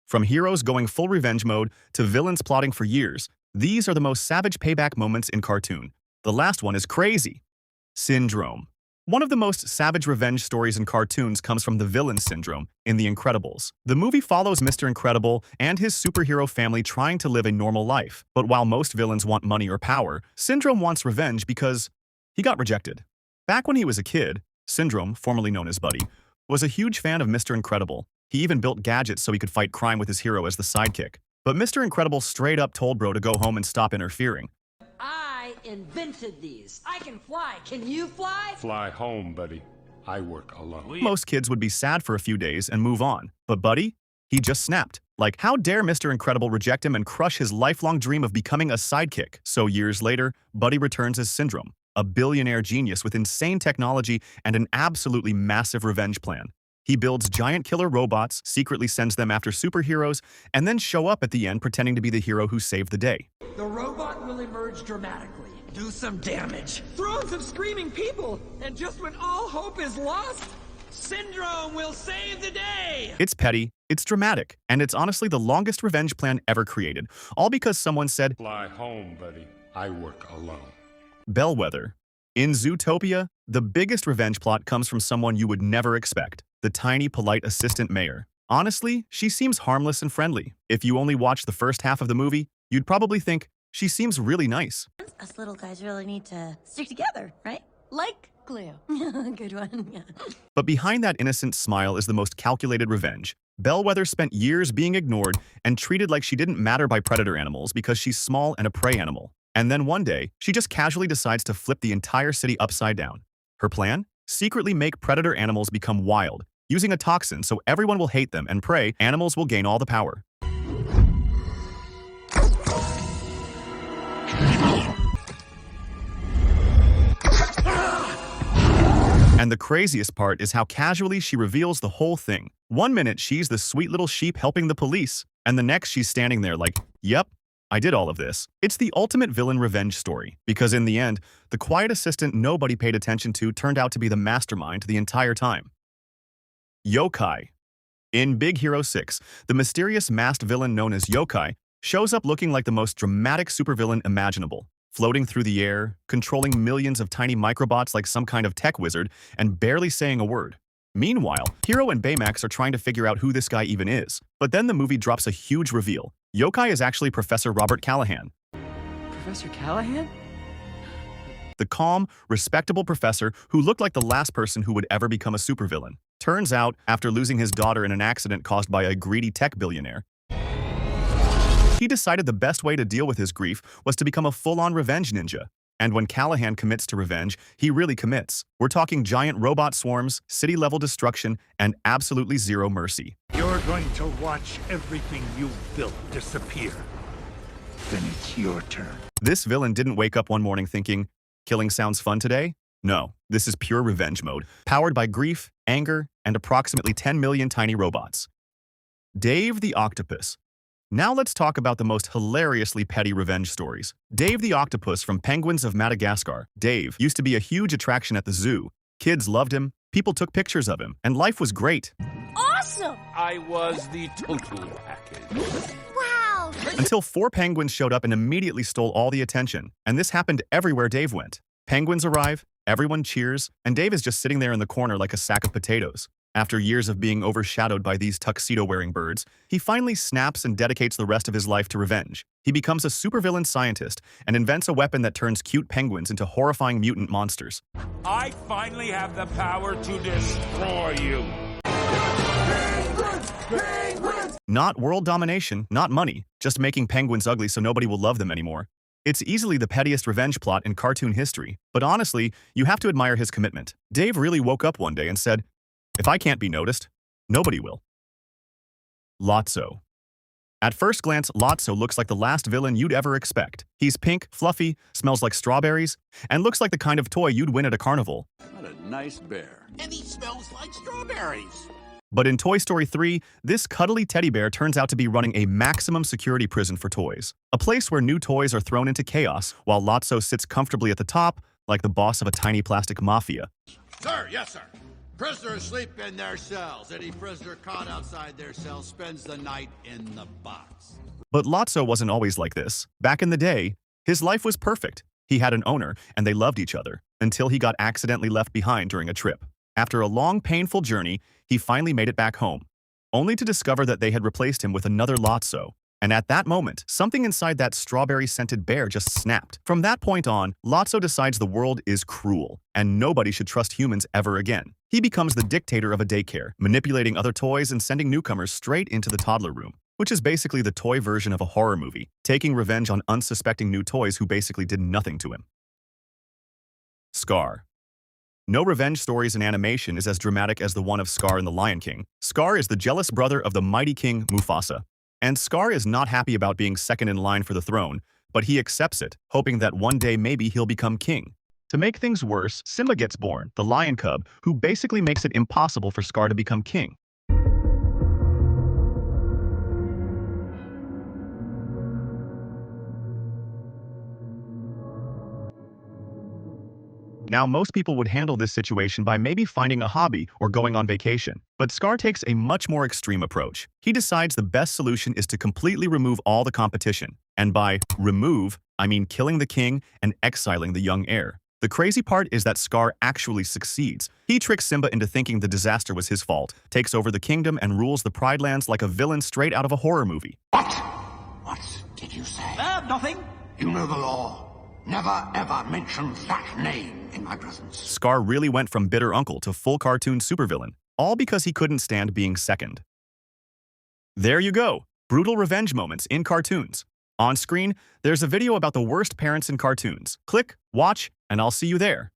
From heroes going full revenge mode to villains plotting for years, these are the most savage payback moments in cartoon. The last one is crazy. Syndrome. One of the most savage revenge stories in cartoons comes from the villain Syndrome in The Incredibles. The movie follows Mr. Incredible and his superhero family trying to live a normal life. But while most villains want money or power, Syndrome wants revenge because he got rejected. Back when he was a kid, Syndrome, formerly known as Buddy, was a huge fan of Mr. Incredible. He even built gadgets so he could fight crime with his hero as the sidekick. But Mr. Incredible straight up told Bro to go home and stop interfering. I invented these. I can fly. Can you fly? Fly home, buddy. I work alone. Most kids would be sad for a few days and move on. But Buddy? He just snapped. Like, how dare Mr. Incredible reject him and crush his lifelong dream of becoming a sidekick? So years later, Buddy returns as Syndrome, a billionaire genius with insane technology and an absolutely massive revenge plan. He builds giant killer robots, secretly sends them after superheroes, and then show up at the end pretending to be the hero who saved the day. The robot will emerge dramatically. Do some damage. Thrones of screaming people, and just when all hope is lost, Syndrome will save the day! It's petty, it's dramatic, and it's honestly the longest revenge plan ever created, all because someone said, Fly home, buddy. I work alone. Bellwether. In Zootopia, the biggest revenge plot comes from someone you would never expect, the tiny, polite assistant mayor. Honestly, she seems harmless and friendly. If you only watch the first half of the movie, you'd probably think she seems really nice. Us little guys really need to stick together, right? Like glue. Good one. Yeah. But behind that innocent smile is the most calculated revenge. Bellwether spent years being ignored and treated like she didn't matter by predator animals because she's small and a prey animal. And then one day, she just casually decides to flip the entire city upside down. Her plan? Secretly make predator animals become wild, using a toxin so everyone will hate them and prey animals will gain all the power. And the craziest part is how casually she reveals the whole thing. One minute she's the sweet little sheep helping the police, and the next she's standing there like, yep, I did all of this. It's the ultimate villain revenge story, because in the end, the quiet assistant nobody paid attention to turned out to be the mastermind the entire time. Yokai. In Big Hero 6, the mysterious masked villain known as Yokai shows up looking like the most dramatic supervillain imaginable, floating through the air, controlling millions of tiny microbots like some kind of tech wizard, and barely saying a word. Meanwhile, Hero and Baymax are trying to figure out who this guy even is. But then the movie drops a huge reveal. Yokai is actually Professor Robert Callahan. Professor Callahan? The calm, respectable professor who looked like the last person who would ever become a supervillain. Turns out, after losing his daughter in an accident caused by a greedy tech billionaire, he decided the best way to deal with his grief was to become a full-on revenge ninja. And when Callahan commits to revenge, he really commits. We're talking giant robot swarms, city-level destruction, and absolutely zero mercy. You're going to watch everything you built disappear. Then it's your turn. This villain didn't wake up one morning thinking, killing sounds fun today? No, this is pure revenge mode, powered by grief, anger, and approximately 10 million tiny robots. Dave the Octopus. Now let's talk about the most hilariously petty revenge stories. Dave the Octopus from Penguins of Madagascar. Dave used to be a huge attraction at the zoo. Kids loved him, people took pictures of him, and life was great. Awesome! I was the total package. Wow! Until 4 penguins showed up and immediately stole all the attention. And this happened everywhere Dave went. Penguins arrive, everyone cheers, and Dave is just sitting there in the corner like a sack of potatoes. After years of being overshadowed by these tuxedo-wearing birds, he finally snaps and dedicates the rest of his life to revenge. He becomes a supervillain scientist and invents a weapon that turns cute penguins into horrifying mutant monsters. I finally have the power to destroy you. Penguins! Penguins! Not world domination, not money, just making penguins ugly so nobody will love them anymore. It's easily the pettiest revenge plot in cartoon history, but honestly, you have to admire his commitment. Dave really woke up one day and said, if I can't be noticed, nobody will. LOTSO. At first glance, LOTSO looks like the last villain you'd ever expect. He's pink, fluffy, smells like strawberries, and looks like the kind of toy you'd win at a carnival. What a nice bear. And he smells like strawberries. But in Toy Story 3, this cuddly teddy bear turns out to be running a maximum security prison for toys. A place where new toys are thrown into chaos, while LOTSO sits comfortably at the top, like the boss of a tiny plastic mafia. Sir, yes, sir. Prisoners sleep in their cells. Any prisoner caught outside their cell spends the night in the box. But Lotso wasn't always like this. Back in the day, his life was perfect. He had an owner, and they loved each other, until he got accidentally left behind during a trip. After a long, painful journey, he finally made it back home, only to discover that they had replaced him with another Lotso. And at that moment, something inside that strawberry-scented bear just snapped. From that point on, Lotso decides the world is cruel, and nobody should trust humans ever again. He becomes the dictator of a daycare, manipulating other toys and sending newcomers straight into the toddler room, which is basically the toy version of a horror movie, taking revenge on unsuspecting new toys who basically did nothing to him. Scar. No revenge stories in animation is as dramatic as the one of Scar in The Lion King. Scar is the jealous brother of the mighty king Mufasa. And Scar is not happy about being second in line for the throne, but he accepts it, hoping that one day maybe he'll become king. To make things worse, Simba gets born, the lion cub, who basically makes it impossible for Scar to become king. Now, most people would handle this situation by maybe finding a hobby or going on vacation. But Scar takes a much more extreme approach. He decides the best solution is to completely remove all the competition. And by remove, I mean killing the king and exiling the young heir. The crazy part is that Scar actually succeeds. He tricks Simba into thinking the disaster was his fault, takes over the kingdom, and rules the Pride Lands like a villain straight out of a horror movie. What? What did you say? Nothing. You know the law. Never ever mention that name in my presence. Scar really went from bitter uncle to full cartoon supervillain, all because he couldn't stand being second. There you go, brutal revenge moments in cartoons. On screen, there's a video about the worst parents in cartoons. Click, watch, and I'll see you there.